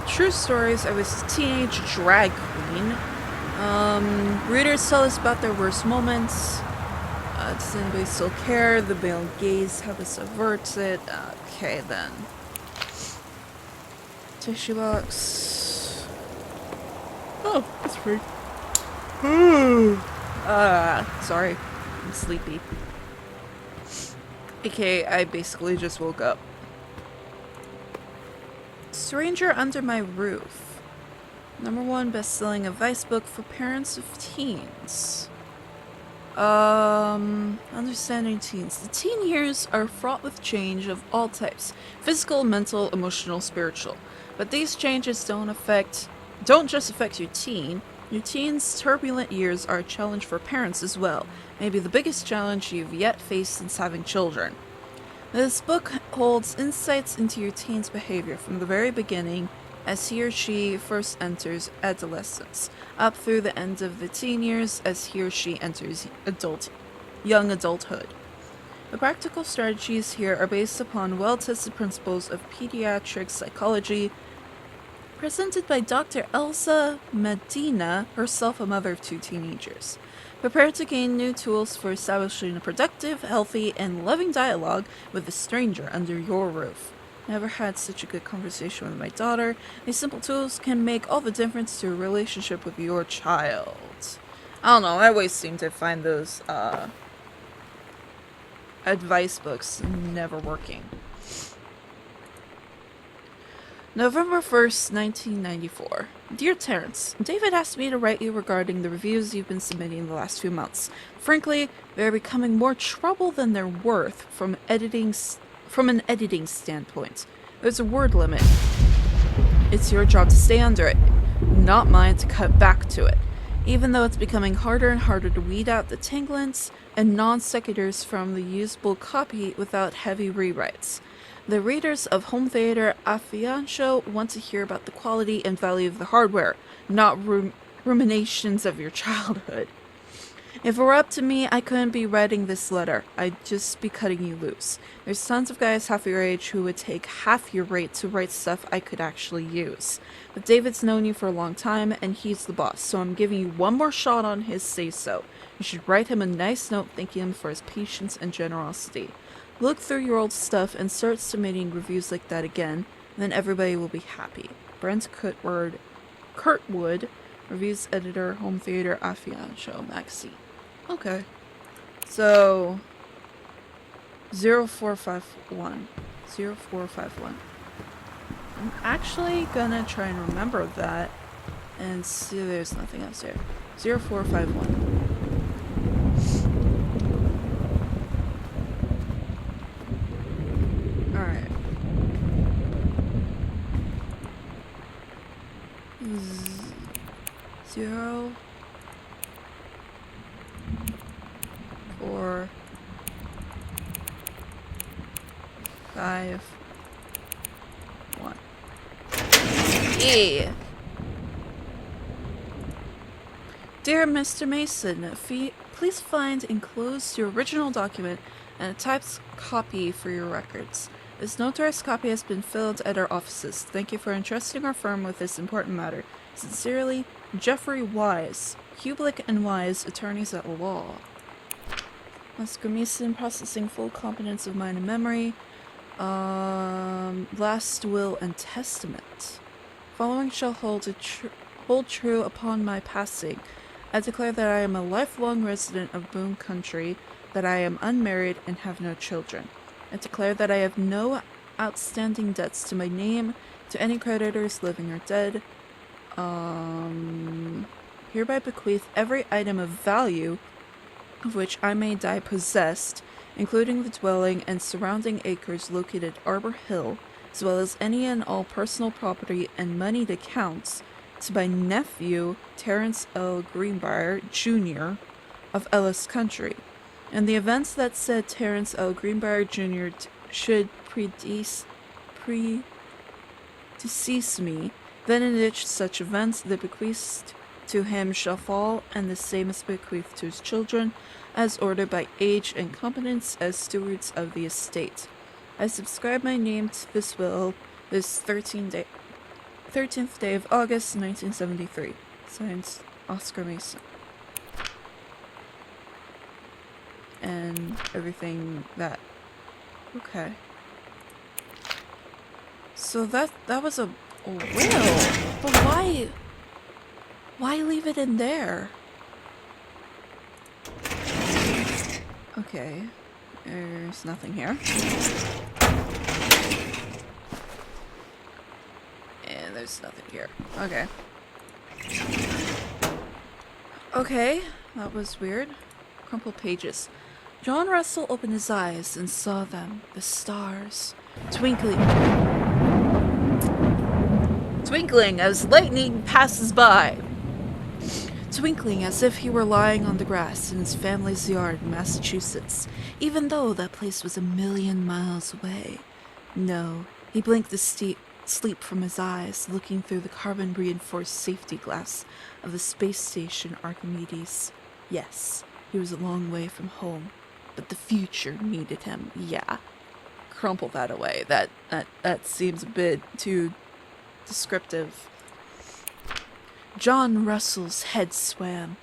True stories. I was a teenage drag queen. Readers tell us about their worst moments. Does anybody still care? The male gaze, how this averts it. Okay, then. Tissue box. Oh, it's free. Sorry. I'm sleepy. Okay, I basically just woke up. Stranger Under My Roof. #1 best-selling advice book for parents of teens. Understanding teens. The teen years are fraught with change of all types. Physical, mental, emotional, spiritual. But these changes don't just affect your teen. Your teen's turbulent years are a challenge for parents as well. Maybe the biggest challenge you've yet faced since having children. This book holds insights into your teen's behavior from the very beginning as he or she first enters adolescence, up through the end of the teen years as he or she enters young adulthood. The practical strategies here are based upon well-tested principles of pediatric psychology, presented by Dr. Elsa Medina, herself a mother of 2 teenagers. Prepare to gain new tools for establishing a productive, healthy, and loving dialogue with a stranger under your roof. Never had such a good conversation with my daughter. These simple tools can make all the difference to a relationship with your child. I don't know, I always seem to find those, advice books never working. November 1st, 1994. Dear Terrence, David asked me to write you regarding the reviews you've been submitting the last few months. Frankly, they're becoming more trouble than they're worth from an editing standpoint. There's a word limit. It's your job to stay under it, not mine to cut back to it. Even though it's becoming harder and harder to weed out the tanglants and non-sequiturs from the usable copy without heavy rewrites. The readers of Home Theater Afiancho want to hear about the quality and value of the hardware, not ruminations of your childhood. If it were up to me, I couldn't be writing this letter. I'd just be cutting you loose. There's tons of guys half your age who would take half your rate to write stuff I could actually use. But David's known you for a long time, and he's the boss, so I'm giving you one more shot on his say-so. You should write him a nice note thanking him for his patience and generosity. Look through your old stuff and start submitting reviews like that again, and then everybody will be happy. Brent Kurtwood, reviews editor, Home Theater Afiancho magazine. Okay. So 0451. 0451. I'm actually gonna try and remember that and see if there's nothing else here. 0451. Alright. 0 4 5 1. Yeah. Dear Mr. Mason, please find enclosed your original document and a typed copy for your records. This notarized copy has been filled at our offices. Thank you for entrusting our firm with this important matter. Sincerely, Jeffrey Wise, Hublick and Wise, attorneys at law. Oscar Mason, processing full competence of mind and memory. Last will and testament. Following shall hold true upon my passing. I declare that I am a lifelong resident of Boone Country, that I am unmarried and have no children. I declare that I have no outstanding debts to my name, to any creditors living or dead. Hereby bequeath every item of value of which I may die possessed, including the dwelling and surrounding acres located at Arbor Hill, as well as any and all personal property and moneyed accounts, to my nephew, Terrence L. Greenbrier, Jr., of Ellis Country. In the events that said Terrence L. Greenbrier, Jr. should predecease me, then in which such events the bequeathed to him shall fall, and the same is bequeathed to his children, as ordered by age and competence as stewards of the estate. I subscribe my name to this will this 13th 13th day of August, 1973. Signed, Oscar Mason. And everything that... Okay. So that was a will. But why? Why leave it in there? Okay. There's nothing here. And there's nothing here. Okay. Okay, that was weird. Crumpled pages. John Russell opened his eyes and saw them, the stars, twinkling as lightning passes by. Twinkling as if he were lying on the grass in his family's yard in Massachusetts, even though that place was a million miles away. No, he blinked the sleep from his eyes, looking through the carbon-reinforced safety glass of the space station Archimedes. Yes, he was a long way from home, but the future needed him. Yeah. Crumple that away. That seems a bit too descriptive. John Russell's head swam.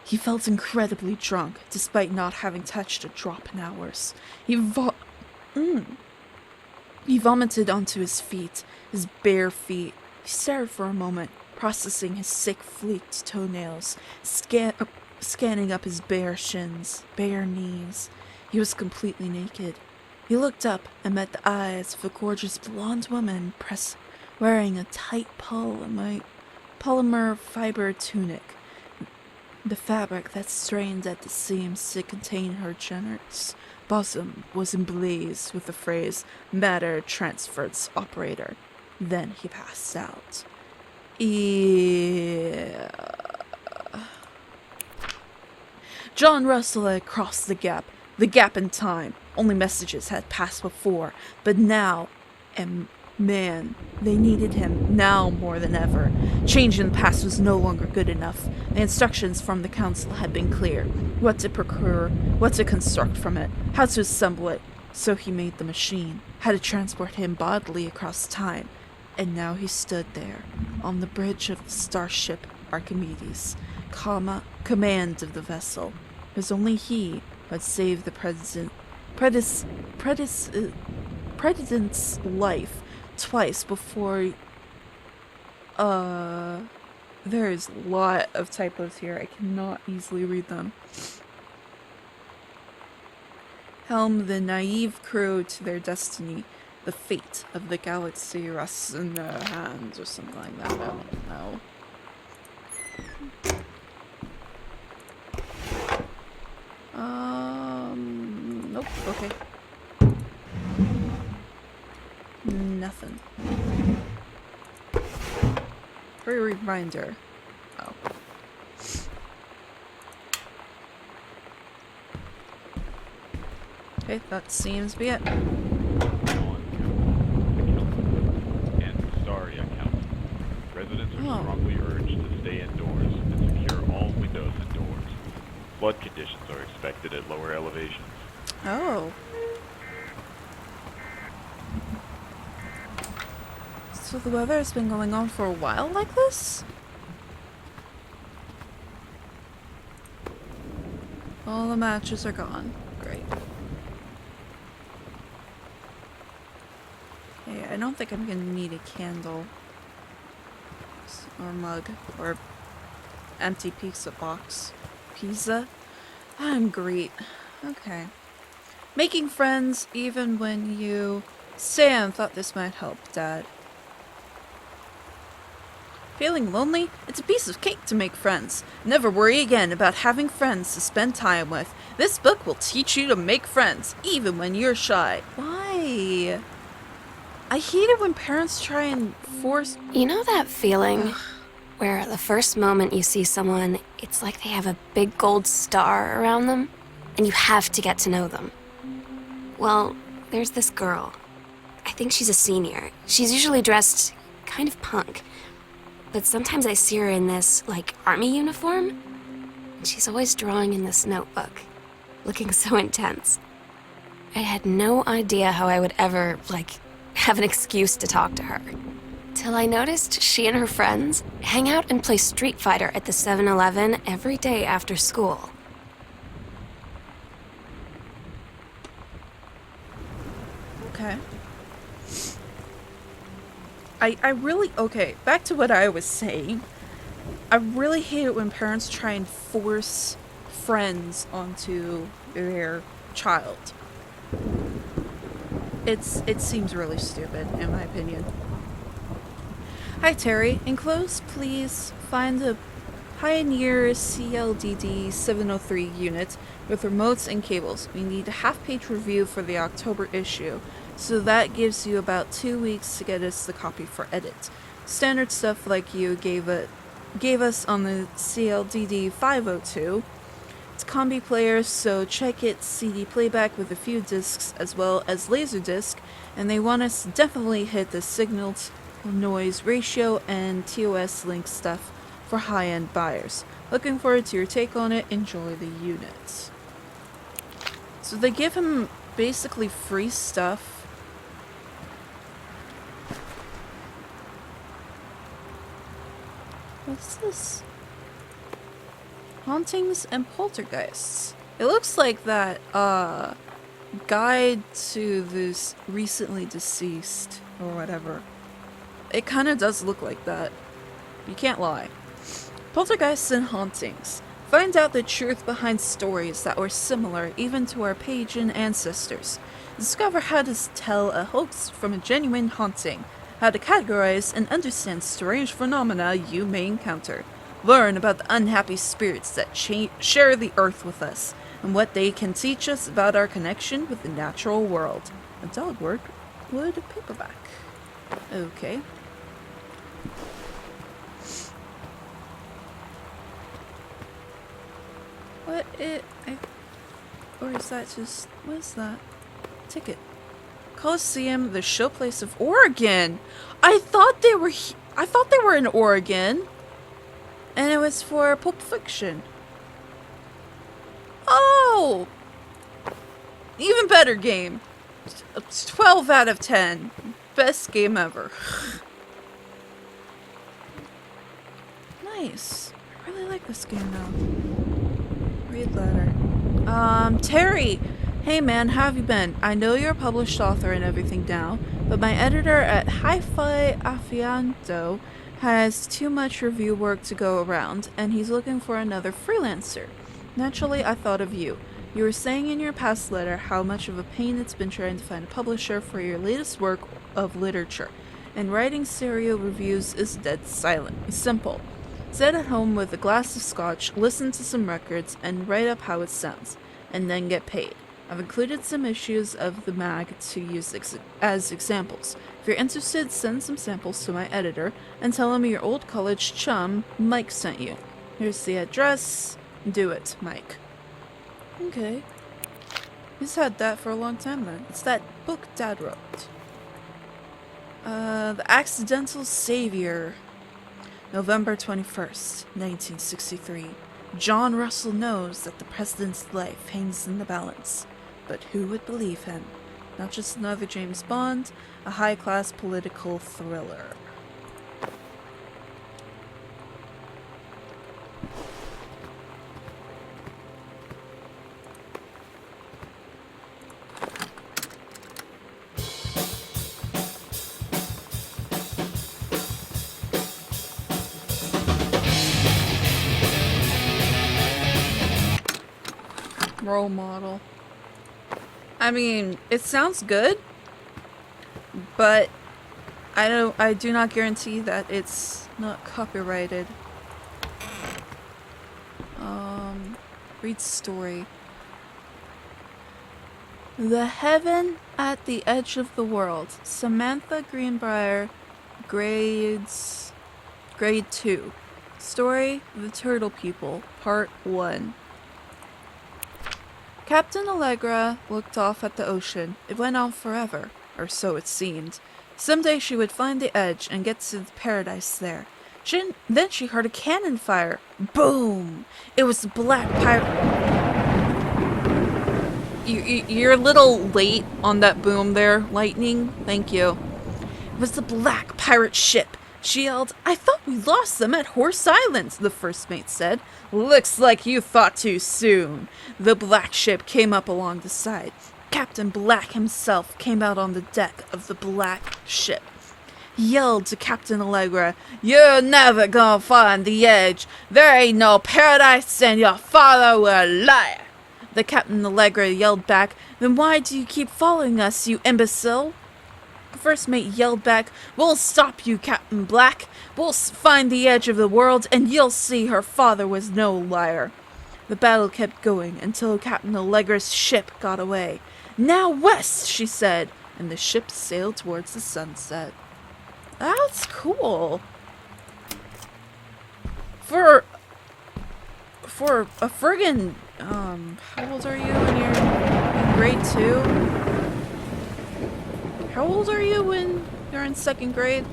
He felt incredibly drunk, despite not having touched a drop in hours. He vomited onto his feet, his bare feet. He stared for a moment, processing his sick, fleeked toenails, scanning up his bare shins, bare knees. He was completely naked. He looked up and met the eyes of a gorgeous blonde woman wearing a tight polymer fiber tunic. The fabric that strained at the seams to contain her generous bosom was emblazed with the phrase, "Matter Transference Operator." Then he passed out. John Russell had crossed the gap in time. Only messages had passed before, but now, and man, they needed him now more than ever. Changing the past was no longer good enough. The instructions from the council had been clear. What to procure, what to construct from it, how to assemble it. So he made the machine, how to transport him bodily across time. And now he stood there, on the bridge of the starship Archimedes, command of the vessel. It was only he who had saved the president's life twice before. There's a lot of typos here. I cannot easily read them. Helm the naive crew to their destiny. The fate of the galaxy rests in their hands, or something like that. I don't know. Nope. Okay. Nothing. For a reminder. Oh. Okay, that seems to be it. And sorry, Council. Residents are strongly urged to stay indoors and secure all windows and doors. Flood conditions are expected at lower elevations. Oh. So the weather has been going on for a while like this? All the matches are gone. Great. Hey, I don't think I'm gonna need a candle. Or mug. Or empty pizza box. Pizza? I'm great. Okay. Making friends even when you... Sam thought this might help, Dad. Feeling lonely? It's a piece of cake to make friends. Never worry again about having friends to spend time with. This book will teach you to make friends, even when you're shy. Why? I hate it when parents try and force... You know that feeling where the first moment you see someone, it's like they have a big gold star around them, and you have to get to know them? Well, there's this girl. I think she's a senior. She's usually dressed kind of punk. But sometimes I see her in this, army uniform. And she's always drawing in this notebook, looking so intense. I had no idea how I would ever, have an excuse to talk to her. Till I noticed she and her friends hang out and play Street Fighter at the 7-Eleven every day after school. Okay. I really, okay, back to what I was saying. I really hate it when parents try and force friends onto their child. It seems really stupid, in my opinion. Hi Terry, enclosed please find the Pioneer CLDD 703 unit with remotes and cables. We need a half-page review for the October issue, so that gives you about 2 weeks to get us the copy for edit. Standard stuff like you gave us on the CLDD 502. It's combi player, so check it CD playback with a few discs as well as laserdisc, and they want us to definitely hit the signal to noise ratio and TOS link stuff for high-end buyers. Looking forward to your take on it. Enjoy the units. So they give him basically free stuff. What's this? Hauntings and poltergeists. It looks like that guide to this recently deceased or whatever. It kind of does look like that. You can't lie. Poltergeists and hauntings. Find out the truth behind stories that were similar even to our pagan ancestors. Discover how to tell a hoax from a genuine haunting. How to categorize and understand strange phenomena you may encounter. Learn about the unhappy spirits that share the earth with us, and what they can teach us about our connection with the natural world. A Dogwood paperback. Okay. Or is that just, what is that? Ticket. Coliseum, the showplace of Oregon. I thought they were in Oregon. And it was for Pulp Fiction. Oh! Even better game. 12 out of 10. Best game ever. Nice. I really like this game now. Read letter. Terry! Hey man, how have you been? I know you're a published author and everything now, but my editor at Hi-Fi Affianto has too much review work to go around, and he's looking for another freelancer. Naturally, I thought of you. You were saying in your past letter how much of a pain it's been trying to find a publisher for your latest work of literature, and writing stereo reviews is dead silent. Simple. Sit at home with a glass of scotch, listen to some records, and write up how it sounds, and then get paid. I've included some issues of the mag to use as examples. If you're interested, send some samples to my editor and tell him your old college chum, Mike, sent you. Here's the address. Do it, Mike. Okay. He's had that for a long time then. It's that book Dad wrote. The Accidental Savior. November 21st, 1963. John Russell knows that the president's life hangs in the balance. But who would believe him? Not just another James Bond, a high-class political thriller. Role model. I mean, it sounds good, but I do not guarantee that it's not copyrighted. Read story. The Heaven at the Edge of the World. Samantha Greenbrier, Grade 2. Story, The Turtle People, Part 1. Captain Allegra looked off at the ocean. It went on forever, or so it seemed. Someday she would find the edge and get to the paradise there. Then she heard a cannon fire. Boom! It was the black pirate. You're a little late on that boom there, Lightning. Thank you. It was the black pirate ship. She yelled. I thought we lost them at Horse Island, the first mate said. Looks like you thought too soon. The black ship came up along the side. Captain Black himself came out on the deck of the black ship. He yelled to Captain Allegra, You're never gonna find the edge. There ain't no paradise and your father will lie. The Captain Allegra yelled back, Then why do you keep following us, you imbecile? The first mate yelled back, We'll stop you, Captain Black. We'll find the edge of the world and you'll see her father was no liar. The battle kept going until Captain Allegra's ship got away. Now west, she said, and the ship sailed towards the sunset. That's cool. For a friggin', how old are you when you're in grade 2? How old are you when you're in 2nd grade?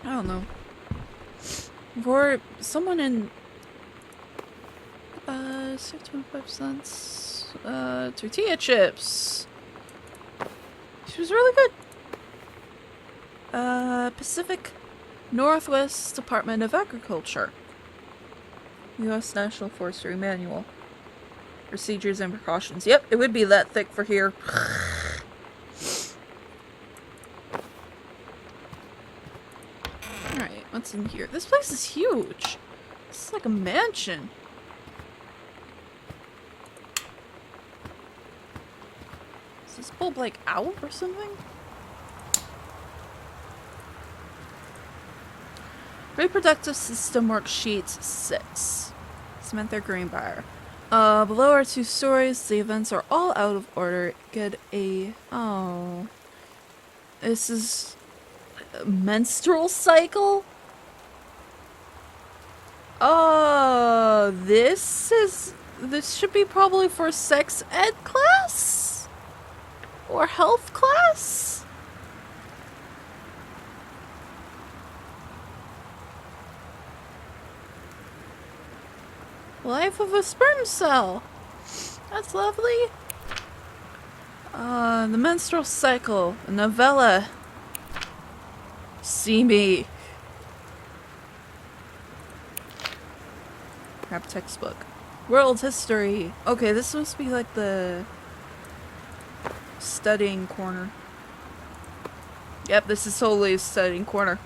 I don't know. For someone in 6.5 cents, tortilla chips. She was really good. Pacific Northwest Department of Agriculture. U.S. National Forestry Manual. Procedures and precautions. Yep, it would be that thick for here. Alright, what's in here? This place is huge. This is like a mansion. Is this bulb like out or something? Reproductive system worksheet 6. Samantha Greenbrier. Below our 2 stories, the events are all out of order. Get a... Oh. This is... a menstrual cycle? Oh, this should be probably for sex ed class? Or health class? Life of a sperm cell. That's lovely. The menstrual cycle, a novella. See me. Crap textbook. World history. Okay, this must be like the studying corner. Yep, this is totally a studying corner.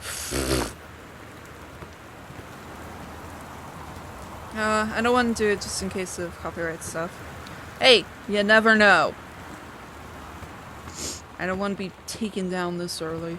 I don't want to do it just in case of copyright stuff. Hey, you never know. I don't want to be taken down this early.